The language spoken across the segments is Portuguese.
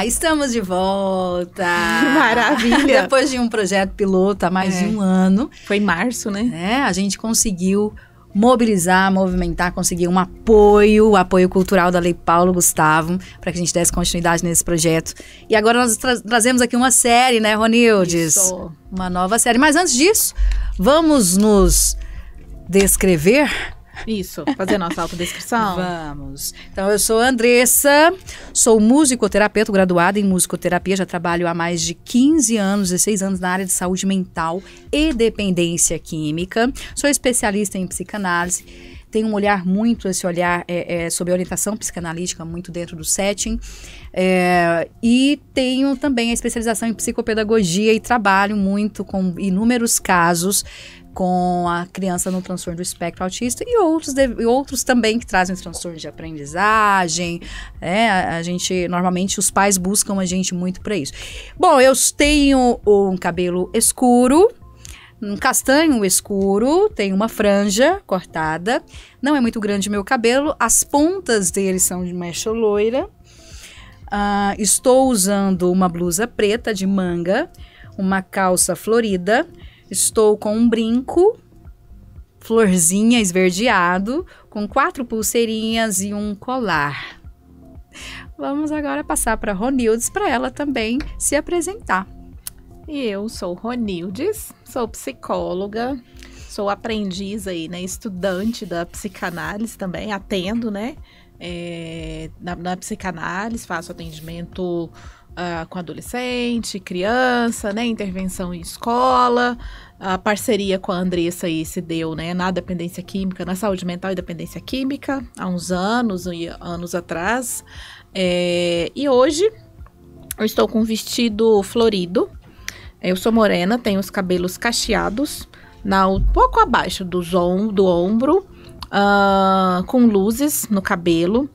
Estamos de volta! Maravilha! Depois de um projeto piloto há mais de um ano. Foi em março, né? A gente conseguiu mobilizar, movimentar, conseguir um apoio, o apoio cultural da Lei Paulo Gustavo, para que a gente desse continuidade nesse projeto. E agora nós trazemos aqui uma série, né, Ronildes? Isso. Uma nova série. Mas antes disso, vamos nos descrever? Isso, fazer nossa autodescrição. Vamos. Então, eu sou a Andressa, sou musicoterapeuta, graduada em musicoterapia, já trabalho há mais de 15 anos, 16 anos na área de saúde mental e dependência química. Sou especialista em psicanálise, tenho um olhar muito, esse olhar sobre orientação psicanalítica, muito dentro do setting. E tenho também a especialização em psicopedagogia e trabalho muito com inúmeros casos com a criança no transtorno do espectro autista e outros também que trazem transtornos de aprendizagem. A gente, normalmente, os pais buscam a gente muito para isso. Bom, eu tenho um cabelo escuro, um castanho escuro, tenho uma franja cortada, não é muito grande o meu cabelo, as pontas dele são de mecha loira. Estou usando uma blusa preta de manga, uma calça florida. Estou com um brinco, florzinha esverdeado, com 4 pulseirinhas e um colar. Vamos agora passar para a Ronildes, para ela também se apresentar. E eu sou Ronildes, sou psicóloga, sou aprendiz aí, né, estudante da psicanálise também, atendo, né, na psicanálise, faço atendimento com adolescente, criança, né, intervenção em escola. A parceria com a Andressa aí se deu, né, na dependência química, na saúde mental e dependência química, há uns anos atrás. E hoje eu estou com um vestido florido. Eu sou morena, tenho os cabelos cacheados, um pouco abaixo do ombro, com luzes no cabelo,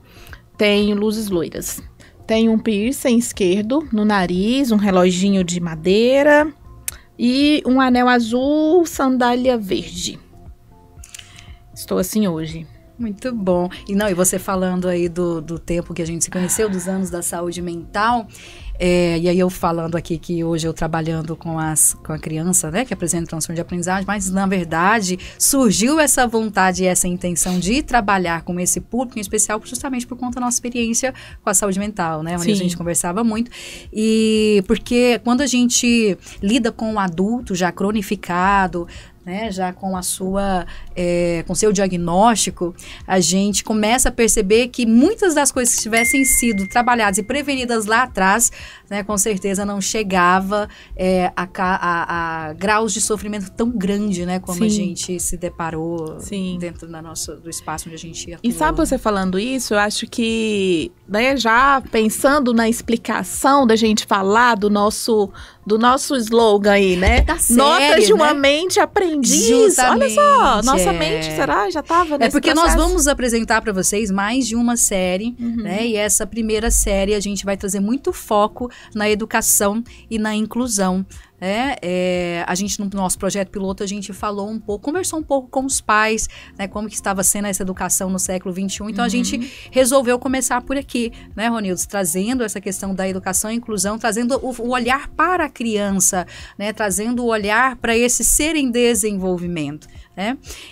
tenho luzes loiras. Tenho um piercing esquerdo no nariz, um reloginho de madeira e um anel azul, sandália verde. Estou assim hoje. Muito bom. E você falando aí do tempo que a gente se conheceu, dos anos da saúde mental, e aí eu falando aqui que hoje eu trabalhando com a criança, né, que apresenta transtorno de aprendizagem, mas na verdade surgiu essa vontade e essa intenção de trabalhar com esse público, em especial justamente por conta da nossa experiência com a saúde mental, né, onde a gente conversava muito, e porque quando a gente lida com um adulto já cronificado, né, já com com seu diagnóstico, a gente começa a perceber que muitas das coisas que tivessem sido trabalhadas e prevenidas lá atrás, né, com certeza não chegava a graus de sofrimento tão grande, né, como a gente se deparou dentro do espaço onde a gente atuou. E sabe você falando isso, eu acho que, né, já pensando na explicação da gente falar do nosso slogan aí, né? Da série, Notas de uma né? mente aprendiz. Justamente, olha só, nossa mente, será? Já estava nesse porque processo? nós vamos apresentar para vocês mais de uma série, né? E essa primeira série a gente vai trazer muito foco na educação e na inclusão. A gente, no nosso projeto piloto, a gente conversou um pouco com os pais, né, como que estava sendo essa educação no século XXI. Então, a gente resolveu começar por aqui, né, Ronildes, trazendo essa questão da educação e inclusão, trazendo o olhar para a criança, né, trazendo o olhar para esse ser em desenvolvimento.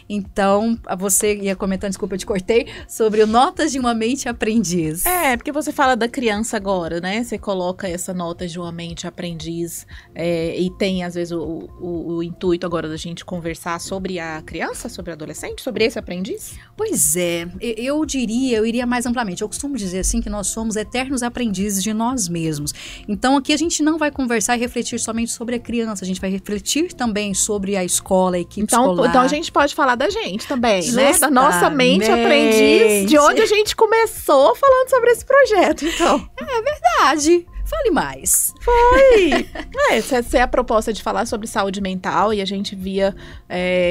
Então, você ia comentando, desculpa, eu te cortei, sobre o Notas de uma Mente Aprendiz. Porque você fala da criança agora, né? Você coloca essa Notas de uma Mente Aprendiz e tem, às vezes, o intuito agora da gente conversar sobre a criança, sobre o adolescente, sobre esse aprendiz? Pois é, eu iria mais amplamente. Eu costumo dizer assim que nós somos eternos aprendizes de nós mesmos. Então, aqui a gente não vai conversar e refletir somente sobre a criança, a gente vai refletir também sobre a escola, a equipe escolar. Então, a gente pode falar da gente também, né? Da nossa mente aprendiz, de onde a gente começou falando sobre esse projeto, então. É verdade. Fale mais. Foi! Essa é a proposta de falar sobre saúde mental e a gente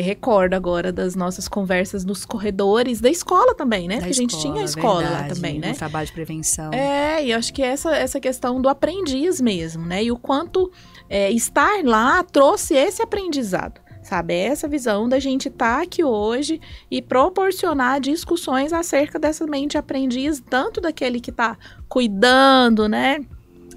recorda agora das nossas conversas nos corredores da escola também, né? Porque a gente tinha a escola lá também, né? No trabalho de prevenção. E eu acho que essa questão do aprendiz mesmo, né? E o quanto estar lá trouxe esse aprendizado. sabe? É essa visão da gente estar aqui hoje e proporcionar discussões acerca dessa mente aprendiz, tanto daquele que está cuidando, né,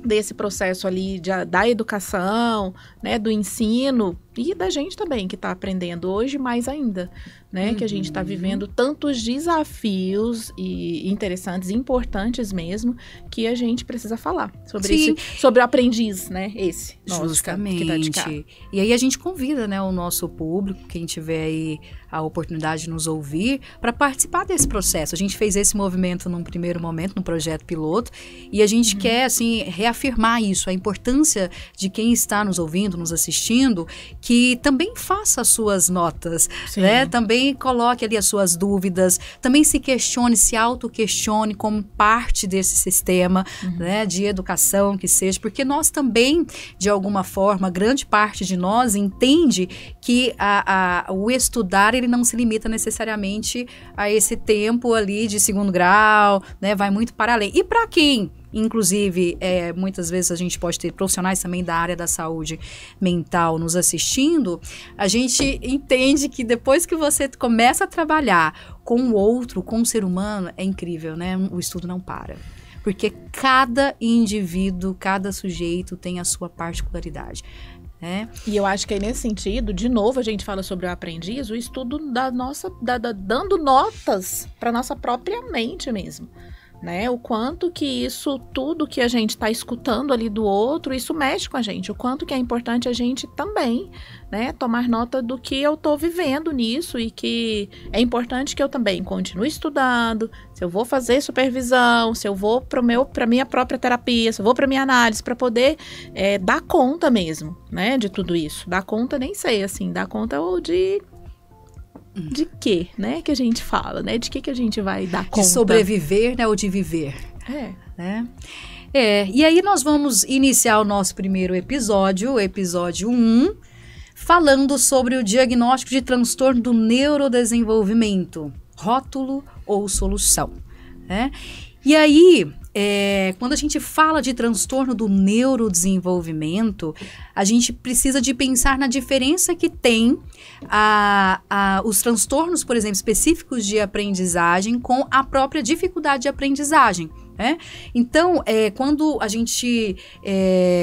desse processo ali da educação, né, do ensino, e da gente também que está aprendendo hoje mais ainda, né, que a gente está vivendo tantos desafios e interessantes, importantes mesmo, que a gente precisa falar sobre isso, sobre o aprendiz, né, esse nosso, justamente, que tá de cá. E aí a gente convida, né, o nosso público, quem tiver aí a oportunidade de nos ouvir, para participar desse processo. A gente fez esse movimento num primeiro momento, no projeto piloto, e a gente quer, assim, reafirmar isso, a importância de quem está nos ouvindo, nos assistindo, que também faça as suas notas, né? Também coloque ali as suas dúvidas, também se questione, se auto-questione como parte desse sistema, né, de educação que seja, porque nós também, de alguma forma, grande parte de nós entende que o estudar, ele não se limita necessariamente a esse tempo ali de segundo grau, né? Vai muito para além. E para quem, inclusive, muitas vezes a gente pode ter profissionais também da área da saúde mental nos assistindo, a gente entende que depois que você começa a trabalhar com o outro, com o ser humano, é incrível, né? O estudo não para. Porque cada indivíduo, cada sujeito tem a sua particularidade. E eu acho que aí nesse sentido, de novo a gente fala sobre o aprendiz, o estudo dando notas para nossa própria mente mesmo, né? O quanto que isso, tudo que a gente está escutando ali do outro, isso mexe com a gente, o quanto que é importante a gente também, né, tomar nota do que eu estou vivendo nisso, e que é importante que eu também continue estudando, se eu vou fazer supervisão, se eu vou para minha própria terapia, se eu vou para minha análise, para poder dar conta mesmo, né, de tudo isso. Dar conta, nem sei, assim, dar conta ou de quê, né, que a gente fala, né, de que a gente vai dar conta. De sobreviver, né, ou de viver. Né? E aí nós vamos iniciar o nosso primeiro episódio, o episódio 1, falando sobre o diagnóstico de transtorno do neurodesenvolvimento, rótulo ou solução, né? E aí, quando a gente fala de transtorno do neurodesenvolvimento, a gente precisa de pensar na diferença que tem os transtornos, por exemplo, específicos de aprendizagem com a própria dificuldade de aprendizagem. Então, quando a gente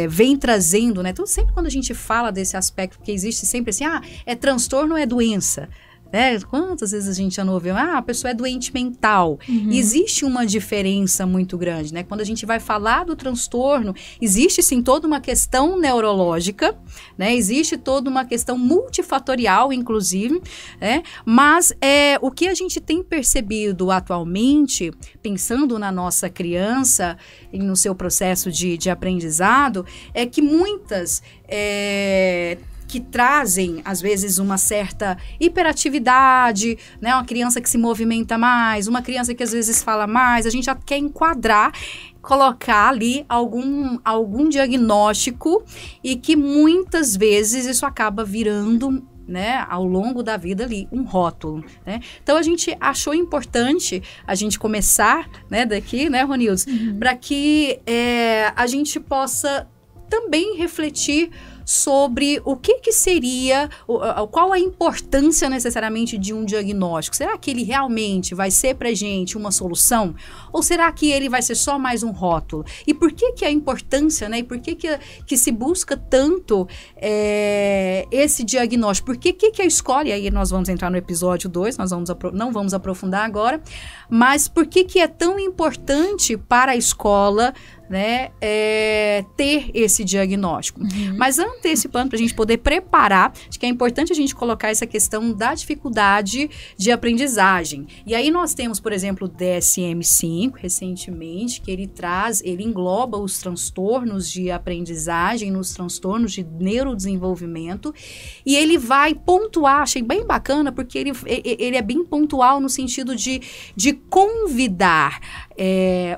vem trazendo, né? Então, sempre quando a gente fala desse aspecto, porque existe sempre assim, é transtorno ou é doença? Quantas vezes a gente já não ouviu, a pessoa é doente mental. Existe uma diferença muito grande, né? Quando a gente vai falar do transtorno, existe sim toda uma questão neurológica, né? Existe toda uma questão multifatorial, inclusive, né? Mas o que a gente tem percebido atualmente, pensando na nossa criança e no seu processo de aprendizado, é que muitas que trazem, às vezes, uma certa hiperatividade, né? Uma criança que se movimenta mais, uma criança que às vezes fala mais, a gente já quer enquadrar, colocar ali algum diagnóstico, e que muitas vezes isso acaba virando, né, ao longo da vida ali, um rótulo, né? Então a gente achou importante a gente começar, né, daqui, né, Ronildes, para que a gente possa também refletir sobre o que seria, qual a importância necessariamente de um diagnóstico. Será que ele realmente vai ser pra gente uma solução? Ou será que ele vai ser só mais um rótulo? E por que a importância, né? E por que se busca tanto esse diagnóstico? Por que a escola, e aí nós vamos entrar no episódio 2, nós não vamos aprofundar agora, mas por que é tão importante para a escola, né, ter esse diagnóstico? Mas antecipando, para a gente poder preparar, acho que é importante a gente colocar essa questão da dificuldade de aprendizagem. E aí nós temos, por exemplo, o DSM-5, recentemente, que ele engloba os transtornos de aprendizagem, nos transtornos de neurodesenvolvimento, e ele vai pontuar, achei bem bacana, porque ele é bem pontual no sentido de convidar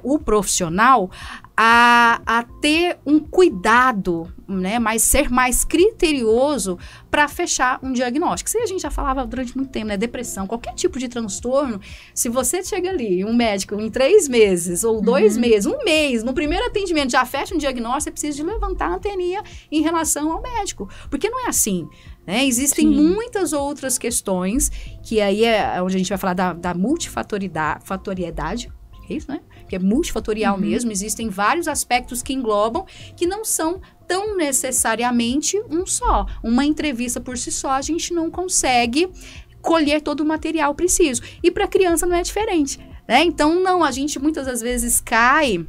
o profissional a ter um cuidado, né, ser mais criterioso para fechar um diagnóstico. Isso a gente já falava durante muito tempo, né? Depressão, qualquer tipo de transtorno, se você chega ali, um médico em 3 meses ou 2 meses, 1 mês, no primeiro atendimento já fecha um diagnóstico, você precisa de levantar a anteninha em relação ao médico, porque não é assim. né? Existem muitas outras questões, que aí é onde a gente vai falar da multifatoriedade, é isso, né? Que é multifatorial mesmo, existem vários aspectos que englobam, que não são tão necessariamente um só. Uma entrevista por si só, a gente não consegue colher todo o material preciso. E para a criança não é diferente, né? Então, não, a gente muitas das vezes cai...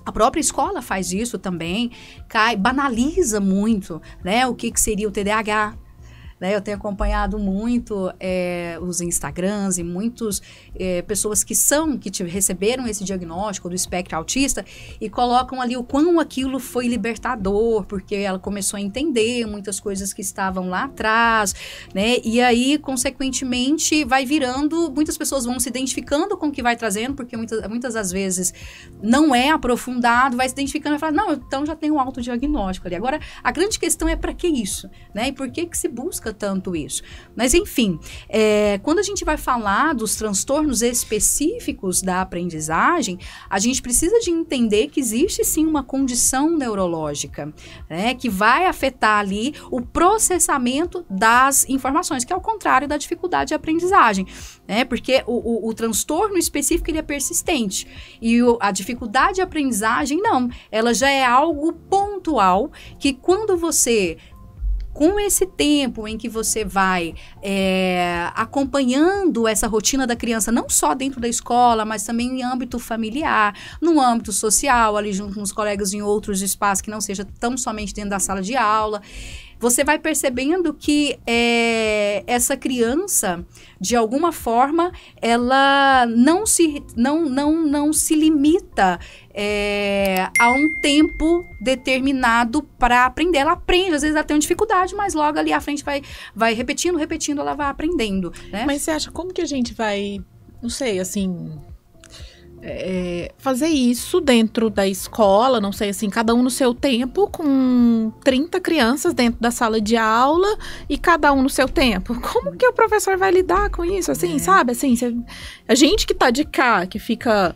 A própria escola faz isso também, banaliza muito, né, o que seria o TDAH. Né, eu tenho acompanhado muito os Instagrams e muitas pessoas que receberam esse diagnóstico do espectro autista e colocam ali o quão aquilo foi libertador, porque ela começou a entender muitas coisas que estavam lá atrás, né? E aí, consequentemente, vai virando, muitas pessoas vão se identificando com o que vai trazendo, porque muitas das vezes não é aprofundado, vai se identificando e fala, não, então já tem um autodiagnóstico ali. Agora, a grande questão é para que isso? Né? E por que se busca tanto isso? Mas, enfim, quando a gente vai falar dos transtornos específicos da aprendizagem, a gente precisa de entender que existe, sim, uma condição neurológica, né, que vai afetar ali o processamento das informações, que é o contrário da dificuldade de aprendizagem, né, porque o transtorno específico, ele é persistente, e a dificuldade de aprendizagem, não, ela já é algo pontual, que quando você... Com esse tempo em que você vai acompanhando essa rotina da criança, não só dentro da escola, mas também em âmbito familiar, no âmbito social, ali junto com os colegas em outros espaços, que não seja tão somente dentro da sala de aula, você vai percebendo que essa criança, de alguma forma, ela não se limita a um tempo determinado para aprender. Ela aprende, às vezes ela tem uma dificuldade, mas logo ali à frente vai repetindo, ela vai aprendendo, né? Mas você acha, como que a gente vai, não sei, assim... fazer isso dentro da escola, não sei, assim, cada um no seu tempo, com 30 crianças dentro da sala de aula e cada um no seu tempo. Como que o professor vai lidar com isso, assim, sabe? Assim, a gente que tá de cá, que fica...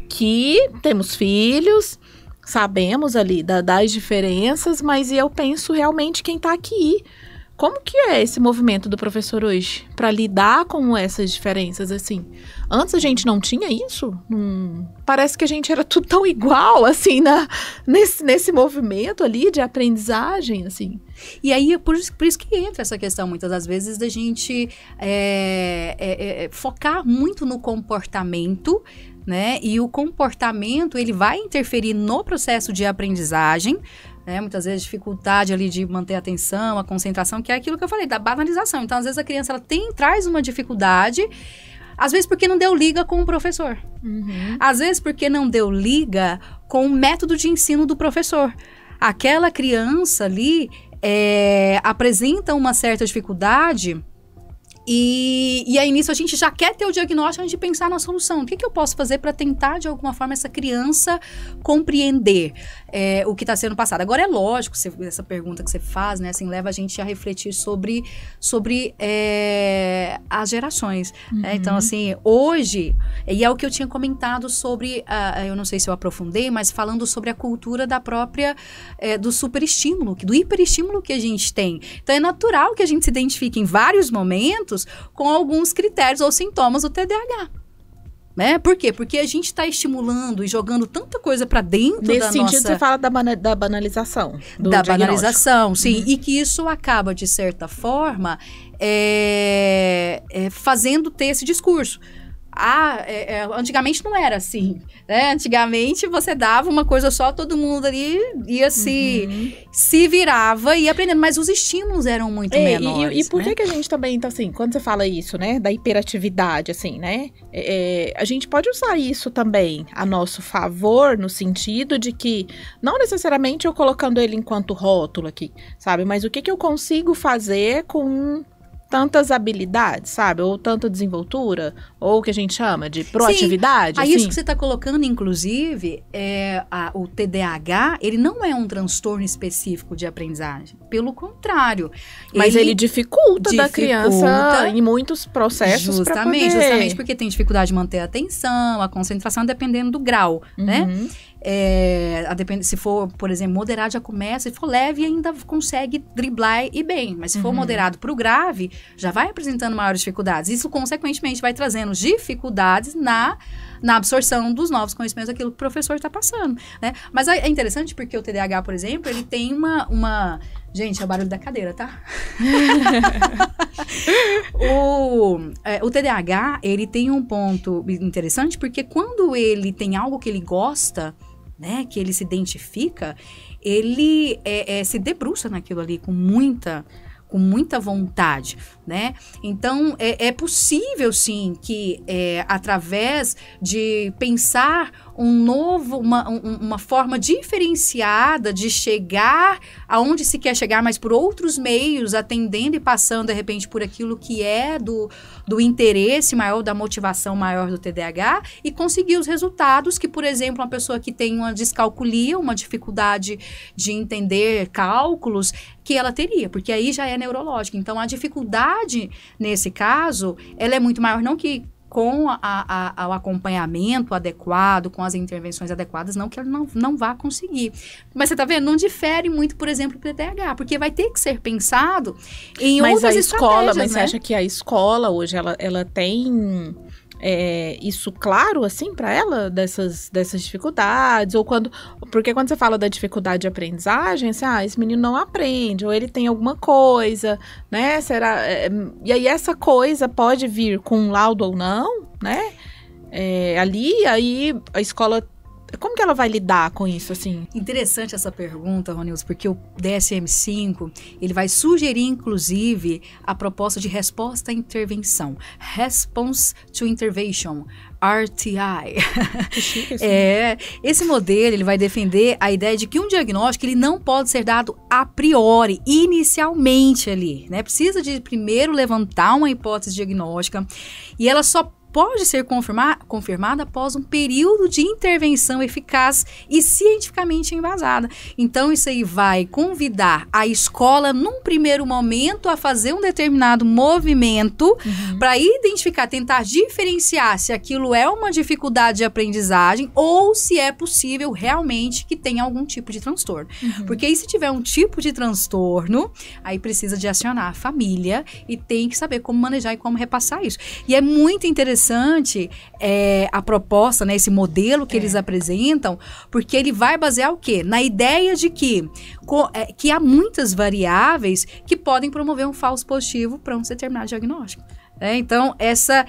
que temos filhos, sabemos ali das diferenças, mas eu penso realmente quem tá aqui. Como que é esse movimento do professor hoje para lidar com essas diferenças, assim? Antes a gente não tinha isso? Parece que a gente era tudo tão igual, assim, nesse movimento ali de aprendizagem, assim. E aí, por isso que entra essa questão, muitas das vezes, da gente focar muito no comportamento, né? E o comportamento, ele vai interferir no processo de aprendizagem, muitas vezes dificuldade ali de manter a atenção, a concentração, que é aquilo que eu falei, da banalização. Então, às vezes a criança ela traz uma dificuldade, às vezes porque não deu liga com o professor. Às vezes porque não deu liga com o método de ensino do professor. Aquela criança ali apresenta uma certa dificuldade... E aí, nisso, a gente já quer ter o diagnóstico antes de pensar na solução. O que eu posso fazer para tentar, de alguma forma, essa criança compreender o que está sendo passado? Agora, é lógico, essa pergunta que você faz, né, assim, leva a gente a refletir sobre as gerações. Né? Então, assim, hoje, e é o que eu tinha comentado sobre, eu não sei se eu aprofundei, mas falando sobre a cultura da própria, do superestímulo, do hiperestímulo que a gente tem. Então, é natural que a gente se identifique em vários momentos com alguns critérios ou sintomas do TDAH. Né? Por quê? Porque a gente está estimulando e jogando tanta coisa para dentro da nossa... Nesse sentido, você fala da banalização do da banalização, sim. E que isso acaba, de certa forma, fazendo ter esse discurso. Antigamente não era assim, né? Antigamente você dava uma coisa só, todo mundo ali ia se virava e ia aprendendo, mas os estímulos eram muito menores. E por que a gente também, então assim, quando você fala isso, né, da hiperatividade, assim, né, a gente pode usar isso também a nosso favor, no sentido de que, não necessariamente eu colocando ele enquanto rótulo aqui, sabe, mas o que eu consigo fazer com... tantas habilidades, sabe? Ou tanta desenvoltura, ou o que a gente chama de proatividade. Sim. Assim. Isso que você está colocando, inclusive, o TDAH, ele não é um transtorno específico de aprendizagem. Pelo contrário. Mas ele dificulta da criança em muitos processos. Justamente porque tem dificuldade de manter a atenção, a concentração, dependendo do grau, né? se for, por exemplo, moderado, já começa. Se for leve, ainda consegue driblar e bem. Mas se for moderado para o grave, já vai apresentando maiores dificuldades. Isso, consequentemente, vai trazendo dificuldades na absorção dos novos conhecimentos, daquilo que o professor está passando, né? Mas é interessante porque o TDAH, por exemplo, ele tem uma... Gente, é o barulho da cadeira, tá? O TDAH, ele tem um ponto interessante, porque quando ele tem algo que ele gosta, né, que ele se identifica, ele se debruça naquilo ali com muita vontade, né? Então, é possível, sim, que através de pensar uma forma diferenciada de chegar aonde se quer chegar, mas por outros meios, atendendo e passando, de repente, por aquilo que é do interesse maior, da motivação maior do TDAH, e conseguir os resultados que, por exemplo, uma pessoa que tem uma descalculia, uma dificuldade de entender cálculos, que ela teria, porque aí já é neurológica. Então, a dificuldade, nesse caso, ela é muito maior, não que com o acompanhamento adequado, com as intervenções adequadas, não que ela não vá conseguir. Mas você tá vendo? Não difere muito, por exemplo, do TDAH, porque vai ter que ser pensado em outras estratégias, mas né? você acha que a escola hoje, ela tem... isso claro, assim, para ela, dessas dificuldades, porque quando você fala da dificuldade de aprendizagem, assim, esse menino não aprende, ou ele tem alguma coisa, né, e aí essa coisa pode vir com um laudo ou não, né, aí a escola, como que ela vai lidar com isso, assim? Interessante essa pergunta, Ronilson, porque o DSM-5, ele vai sugerir, inclusive, a proposta de resposta à intervenção. Response to Intervention, RTI. Que chique, assim. Esse modelo, ele vai defender a ideia de que um diagnóstico, ele não pode ser dado a priori, inicialmente ali, né? Precisa de primeiro levantar uma hipótese diagnóstica, e ela só pode ser confirmada após um período de intervenção eficaz e cientificamente embasada. Então, isso aí vai convidar a escola, num primeiro momento, a fazer um determinado movimento para identificar, tentar diferenciar se aquilo é uma dificuldade de aprendizagem ou se é possível realmente que tenha algum tipo de transtorno. Porque aí, se tiver um tipo de transtorno, aí precisa de acionar a família e tem que saber como manejar e como repassar isso. E é muito interessante a proposta, né, esse modelo que eles apresentam, porque ele vai basear o quê? Na ideia de que há muitas variáveis que podem promover um falso positivo para um determinado diagnóstico. Então, essa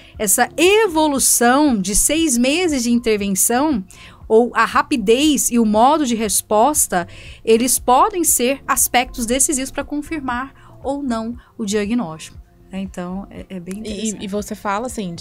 evolução de 6 meses de intervenção, ou a rapidez e o modo de resposta, eles podem ser aspectos decisivos para confirmar ou não o diagnóstico. Então, é bem interessante. E você fala, assim,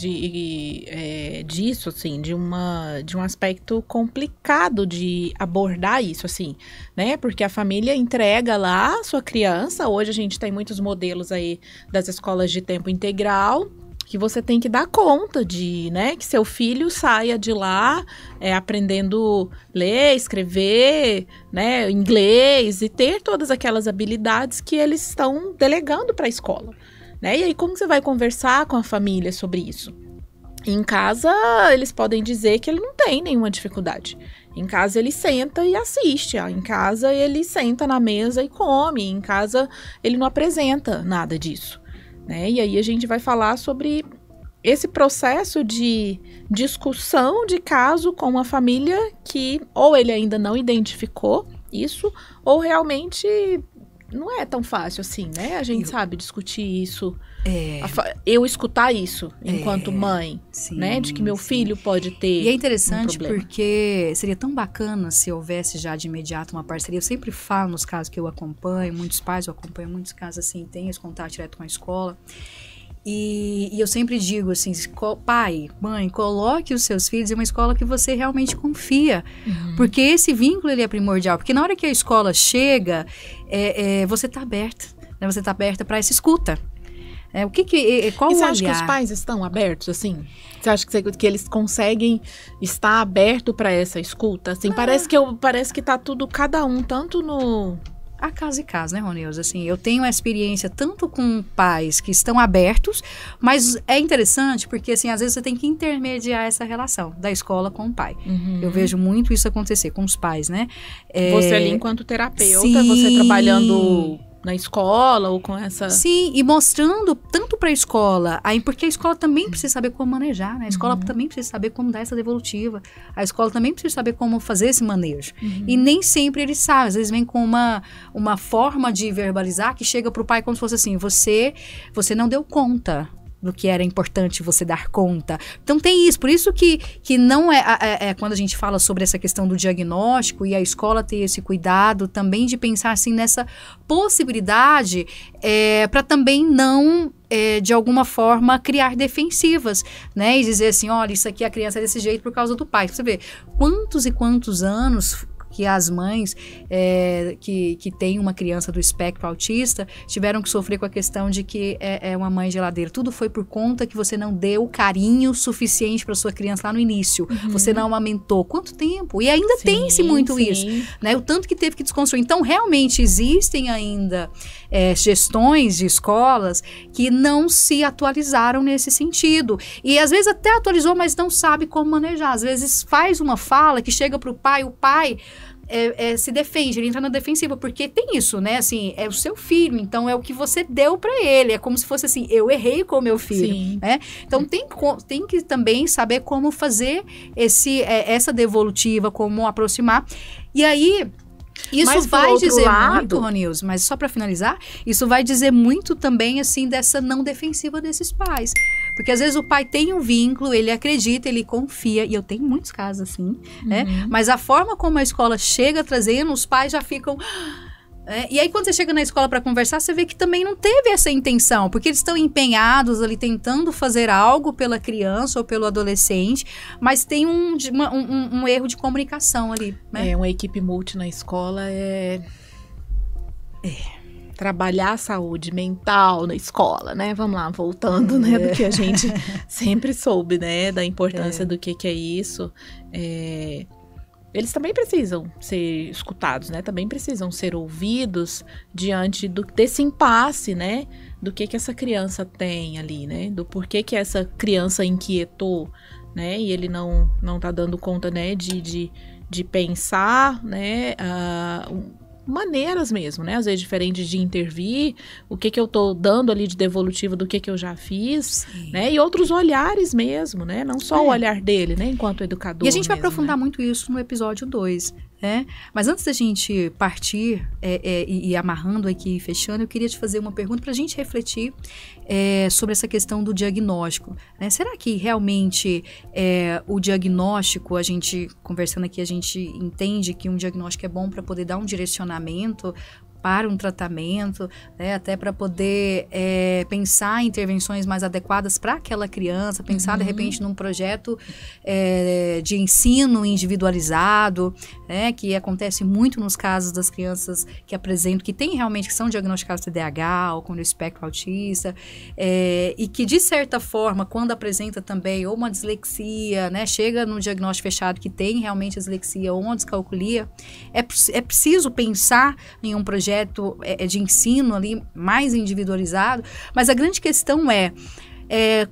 disso, assim, de um aspecto complicado de abordar isso, assim, né? Porque a família entrega lá a sua criança. Hoje a gente tem muitos modelos aí das escolas de tempo integral, que você tem que dar conta de, né, que seu filho saia de lá aprendendo ler, escrever, né, inglês, e ter todas aquelas habilidades que eles estão delegando para a escola. Né? E aí, como você vai conversar com a família sobre isso? Em casa, eles podem dizer que ele não tem nenhuma dificuldade. Em casa, ele senta e assiste. Em casa, ele senta na mesa e come. Em casa, ele não apresenta nada disso. Né? E aí, a gente vai falar sobre esse processo de discussão de caso com uma família que ou ele ainda não identificou isso, ou realmente... não é tão fácil assim, né? A gente sabe discutir isso. Eu escutar isso enquanto mãe, sim, né? De que meu filho pode ter. E é interessante porque seria tão bacana se houvesse já de imediato uma parceria. Eu sempre falo nos casos que eu acompanho, muitos pais, eu acompanho muitos casos assim, tem esse contato direto com a escola. E eu sempre digo assim, pai, mãe, coloque os seus filhos em uma escola que você realmente confia, porque esse vínculo ele é primordial, porque na hora que a escola chega, você está aberta, né? Você está aberta para essa escuta. Qual e você o acha que os pais estão abertos, assim? Você acha que eles conseguem estar aberto para essa escuta? Assim, parece que tá tudo, cada um, tanto no há caso e caso, né, Ronilson? Assim, eu tenho a experiência tanto com pais que estão abertos, mas é interessante porque, assim, às vezes você tem que intermediar essa relação da escola com o pai. Eu vejo muito isso acontecer com os pais, né? Você ali enquanto terapeuta, sim, você trabalhando na escola ou com essa... Sim, e mostrando tanto para a escola, aí porque a escola também precisa saber como manejar, né? A escola também precisa saber como dar essa devolutiva. A escola também precisa saber como fazer esse manejo. E nem sempre eles sabem, às vezes vem com uma forma de verbalizar que chega pro pai como se fosse assim, você não deu conta do que era importante você dar conta. Então tem isso, por isso que não quando a gente fala sobre essa questão do diagnóstico e a escola ter esse cuidado também de pensar assim nessa possibilidade para também não de alguma forma criar defensivas, né, e dizer assim, olha, isso aqui a criança é desse jeito por causa do pai. Você vê quantos e quantos anos que as mães que têm uma criança do espectro autista tiveram que sofrer com a questão de que é uma mãe geladeira. Tudo foi por conta que você não deu carinho suficiente para sua criança lá no início. Você não amamentou. Quanto tempo? E ainda tem-se muito isso, né? O tanto que teve que desconstruir. Então, realmente, existem ainda gestões de escolas que não se atualizaram nesse sentido. E, às vezes, até atualizou, mas não sabe como manejar. Às vezes, faz uma fala que chega para o pai se defende, ele entra na defensiva, porque tem isso, né, assim, é o seu filho, então é o que você deu para ele, é como se fosse assim, eu errei com o meu filho, né, então tem que também saber como fazer essa devolutiva, como aproximar, e aí... Isso vai dizer muito, Ronilson, mas só para finalizar, isso vai dizer muito também, assim, dessa não defensiva desses pais. Porque às vezes o pai tem um vínculo, ele acredita, ele confia, e eu tenho muitos casos assim, né? Mas a forma como a escola chega trazendo, os pais já ficam... e aí quando você chega na escola para conversar, você vê que também não teve essa intenção, porque eles estão empenhados ali tentando fazer algo pela criança ou pelo adolescente, mas tem um erro de comunicação ali, né? Uma equipe multi na escola trabalhar a saúde mental na escola, né? Vamos lá, voltando, né? Do que a gente sempre soube, né? Da importância do que é isso. Eles também precisam ser escutados, né? Também precisam ser ouvidos diante desse impasse, né? Do que essa criança tem ali, né? Do porquê que essa criança inquietou, né? E ele não tá dando conta, né? De pensar, né? Maneiras mesmo, né? Às vezes diferentes de intervir, o que eu tô dando ali de devolutivo do que eu já fiz, né? E outros olhares mesmo, né? Não só o olhar dele, né? Enquanto educador. E a gente vai mesmo, aprofundar muito isso no episódio 2, né? Mas antes da gente partir e amarrando aqui e fechando, eu queria te fazer uma pergunta para a gente refletir sobre essa questão do diagnóstico, né? Será que realmente o diagnóstico, a gente conversando aqui, a gente entende que um diagnóstico é bom para poder dar um direcionamento para um tratamento, né, até para poder pensar em intervenções mais adequadas para aquela criança, pensar de repente num projeto de ensino individualizado, né, que acontece muito nos casos das crianças que apresentam, que são diagnosticadas TDAH ou com o espectro autista, e que de certa forma, quando apresenta também ou uma dislexia, né, chega no diagnóstico fechado que tem realmente dislexia ou uma descalculia, é preciso pensar em um projeto de ensino ali mais individualizado, mas a grande questão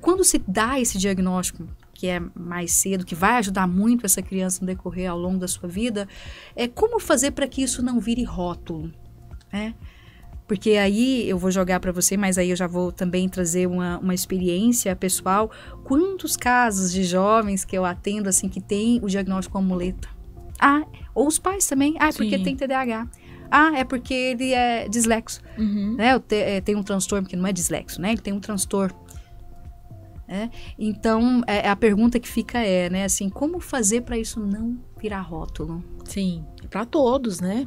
quando se dá esse diagnóstico, que é mais cedo, que vai ajudar muito essa criança no decorrer ao longo da sua vida, como fazer para que isso não vire rótulo, né? Porque aí eu vou jogar para você, mas aí eu já vou também trazer uma experiência pessoal. Quantos casos de jovens que eu atendo assim que tem o diagnóstico como muleta? Ou os pais também. Porque tem TDAH. É porque ele é dislexo, né? Tem um transtorno, porque não é dislexo, né? Ele tem um transtorno. Então, a pergunta que fica né? Assim, como fazer para isso não virar rótulo? Sim, para todos, né?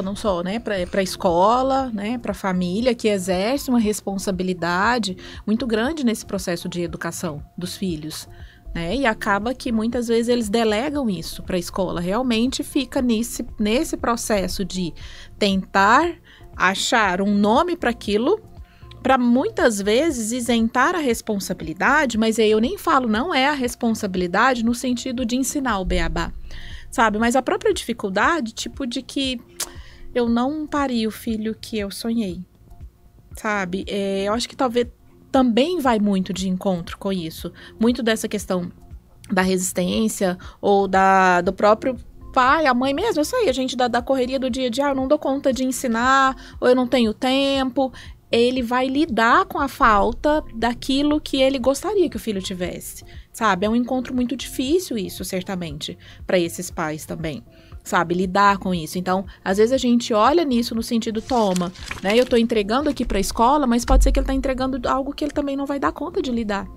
Não só, né? Para a escola, né? Para a família que exerce uma responsabilidade muito grande nesse processo de educação dos filhos. E acaba que muitas vezes eles delegam isso para a escola, realmente fica nesse processo de tentar achar um nome para aquilo, para muitas vezes isentar a responsabilidade, mas aí eu nem falo, não é a responsabilidade no sentido de ensinar o beabá, sabe? Mas a própria dificuldade, tipo de que eu não pari o filho que eu sonhei, sabe? Eu acho que talvez também vai muito de encontro com isso. Muito dessa questão da resistência ou do próprio pai, a mãe mesmo, eu sei, a gente da correria do dia a dia, eu não dou conta de ensinar, ou eu não tenho tempo. Ele vai lidar com a falta daquilo que ele gostaria que o filho tivesse, sabe? É um encontro muito difícil isso, certamente, para esses pais também, sabe? Lidar com isso. Então, às vezes a gente olha nisso no sentido, toma, né? Eu tô entregando aqui pra escola, mas pode ser que ele tá entregando algo que ele também não vai dar conta de lidar,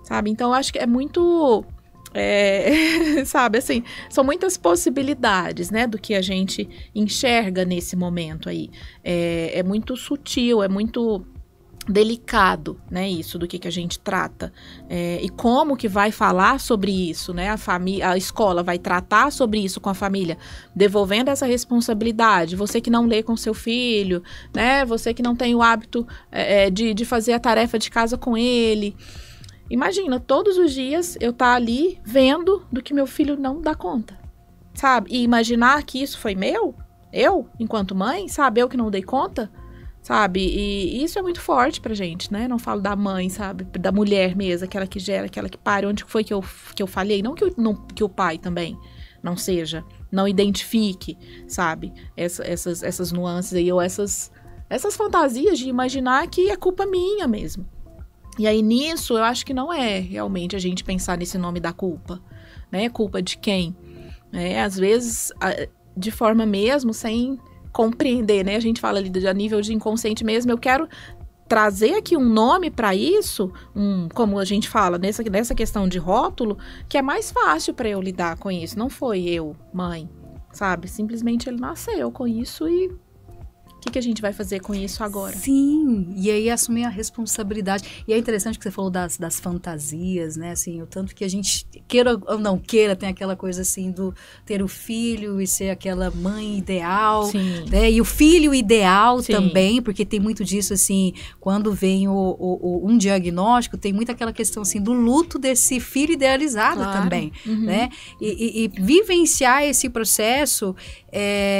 sabe? Então, eu acho que é muito... sabe, assim, são muitas possibilidades, né, do que a gente enxerga nesse momento aí. É muito sutil, é muito delicado, né, isso do que a gente trata. E como que vai falar sobre isso, né, a escola vai tratar sobre isso com a família, devolvendo essa responsabilidade. Você que não lê com seu filho, né, você que não tem o hábito de fazer a tarefa de casa com ele. Imagina, todos os dias eu estar ali vendo do que meu filho não dá conta, sabe? E imaginar que isso foi meu, eu, enquanto mãe, sabe? Eu que não dei conta, sabe? E isso é muito forte pra gente, né? Não falo da mãe, sabe? Da mulher mesmo, aquela que gera, aquela que pare. Onde foi que eu falhei? Não que o pai também não seja, não identifique, sabe? Essas nuances aí, ou essas fantasias de imaginar que é culpa minha mesmo. E aí, nisso, eu acho que não é realmente a gente pensar nesse nome da culpa, né? Culpa de quem? Às vezes, de forma mesmo, sem compreender, né? A gente fala ali a nível de inconsciente mesmo. Eu quero trazer aqui um nome para isso, como a gente fala, nessa questão de rótulo, que é mais fácil para eu lidar com isso. Não foi eu, mãe, sabe? Simplesmente ele nasceu com isso e... O que a gente vai fazer com isso agora? Sim, e aí assumir a responsabilidade. E é interessante que você falou das fantasias, né? Assim, o tanto que a gente, queira ou não queira, tem aquela coisa assim do ter o filho e ser aquela mãe ideal, né? E o filho ideal também, porque tem muito disso, assim, quando vem um diagnóstico, tem muito aquela questão, assim, do luto desse filho idealizado também, né? E vivenciar esse processo,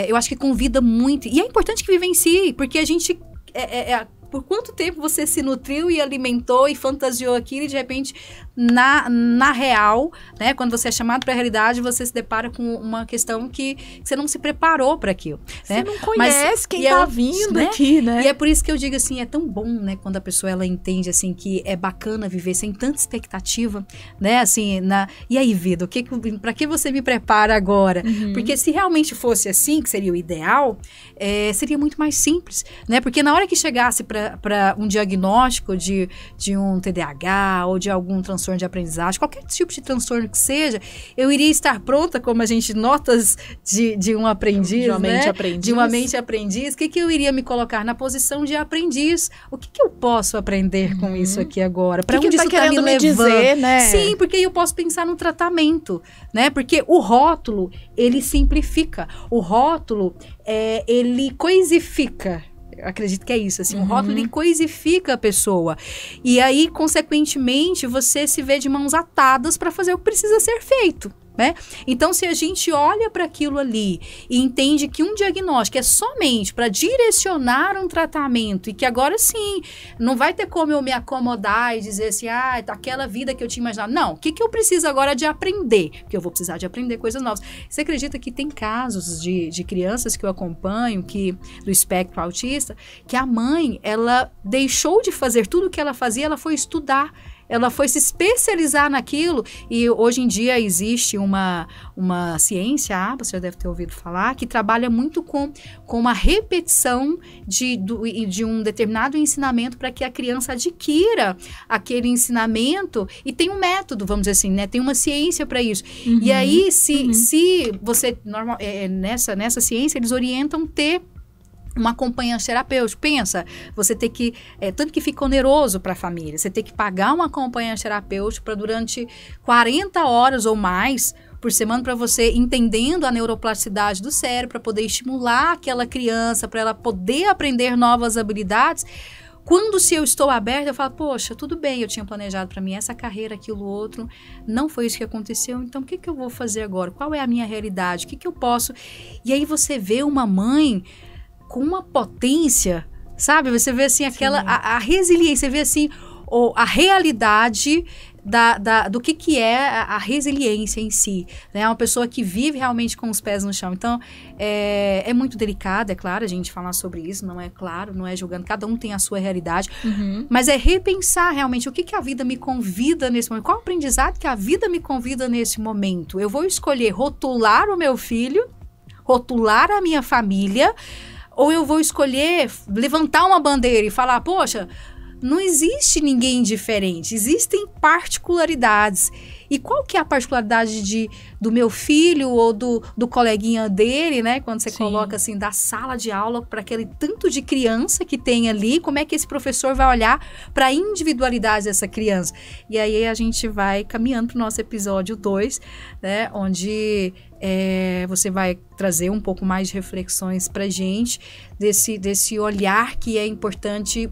eu acho que convida muito, e é importante que vivencie, porque a gente, por quanto tempo você se nutriu e alimentou e fantasiou aquilo e de repente, na real, né, quando você é chamado para a realidade, você se depara com uma questão que você não se preparou para aquilo. Você né? não conhece quem tá vindo, né? Aqui, né? E é por isso que eu digo assim, é tão bom, né, quando a pessoa ela entende assim que é bacana viver sem tanta expectativa, né, assim, e aí, vida, para que você me prepara agora? Porque se realmente fosse assim, que seria o ideal, seria muito mais simples, né? Porque na hora que chegasse para um diagnóstico de um TDAH ou de algum transtorno de aprendizagem, qualquer tipo de transtorno que seja, eu iria estar pronta, como a gente notas de um aprendiz, de uma né? mente aprendiz. De uma mente aprendiz. O que eu iria me colocar na posição de aprendiz? O que eu posso aprender com isso aqui agora? Para onde isso está me levando? Dizer, né? Sim, porque aí eu posso pensar no tratamento, né? Porque o rótulo, ele simplifica. O rótulo, ele coisifica. Eu acredito que é isso, assim, o rótulo ele coisifica a pessoa. E aí, consequentemente, você se vê de mãos atadas para fazer o que precisa ser feito, né? Então, se a gente olha para aquilo ali e entende que um diagnóstico é somente para direcionar um tratamento e que agora sim, não vai ter como eu me acomodar e dizer assim, aquela vida que eu tinha imaginado. Não, o que eu preciso agora de aprender? Porque eu vou precisar de aprender coisas novas. Você acredita que tem casos de crianças que eu acompanho, do espectro autista, que a mãe, ela deixou de fazer tudo o que ela fazia, ela foi estudar. Ela foi se especializar naquilo e hoje em dia existe uma ciência, você já deve ter ouvido falar, que trabalha muito com a repetição de um determinado ensinamento para que a criança adquira aquele ensinamento e tem um método, vamos dizer assim, né? Tem uma ciência para isso. E aí, se você, nessa ciência, eles orientam ter uma acompanhante terapêutica. Pensa, você ter que, tanto que fica oneroso para a família, você ter que pagar uma acompanhante terapêutica para durante 40 horas ou mais por semana para você entendendo a neuroplasticidade do cérebro, para poder estimular aquela criança, para ela poder aprender novas habilidades. Quando, se eu estou aberta, eu falo, poxa, tudo bem, eu tinha planejado para mim essa carreira, aquilo, outro, não foi isso que aconteceu, então o que eu vou fazer agora? Qual é a minha realidade? O que eu posso... E aí você vê uma mãe com uma potência, sabe? Você vê assim, aquela, a resiliência, você vê assim, a realidade do que é a resiliência em si, né? Uma pessoa que vive realmente com os pés no chão. Então, é muito delicado, é claro, a gente falar sobre isso, não é claro, não é julgando, cada um tem a sua realidade, mas é repensar realmente o que a vida me convida nesse momento, qual o aprendizado que a vida me convida nesse momento. Eu vou escolher rotular o meu filho, rotular a minha família, ou eu vou escolher levantar uma bandeira e falar, poxa, não existe ninguém diferente, existem particularidades. E qual que é a particularidade do meu filho ou do coleguinha dele, né? Quando você coloca assim, da sala de aula para aquele tanto de criança que tem ali, como é que esse professor vai olhar para a individualidade dessa criança? E aí a gente vai caminhando para o nosso episódio 2, né? Onde você vai trazer um pouco mais de reflexões pra gente desse olhar que é importante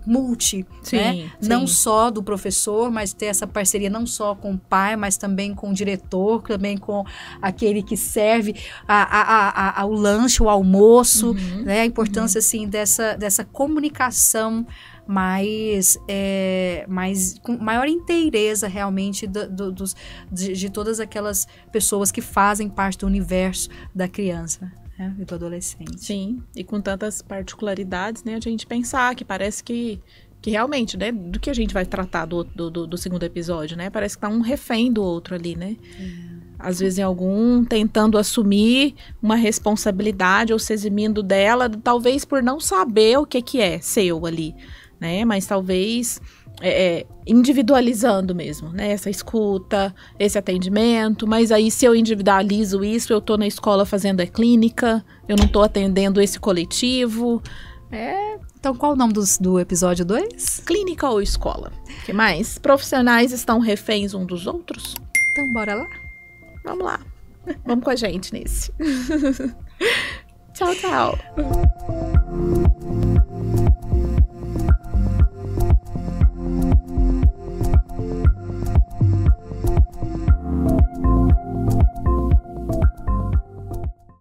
né? Não só do professor, mas ter essa parceria não só com o pai, mas também com o diretor, também com aquele que serve o lanche, o almoço, né? A importância assim dessa comunicação mais com maior inteireza realmente de todas aquelas pessoas que fazem parte do universo da criança, né, e do adolescente. Sim, e com tantas particularidades, né, a gente pensar que parece que realmente, né, do que a gente vai tratar do segundo episódio, né, parece que tá um refém do outro ali, né. Às vezes algum tentando assumir uma responsabilidade ou se eximindo dela, talvez por não saber o que é seu ali, né? Mas talvez individualizando mesmo, né? Essa escuta, esse atendimento. Mas aí se eu individualizo isso, eu tô na escola fazendo a clínica, eu não tô atendendo esse coletivo. Então qual o nome do episódio 2? Clínica ou escola? O que mais? Profissionais estão reféns um dos outros? Então bora lá? Vamos lá. Vamos com a gente nesse. Tchau, tchau.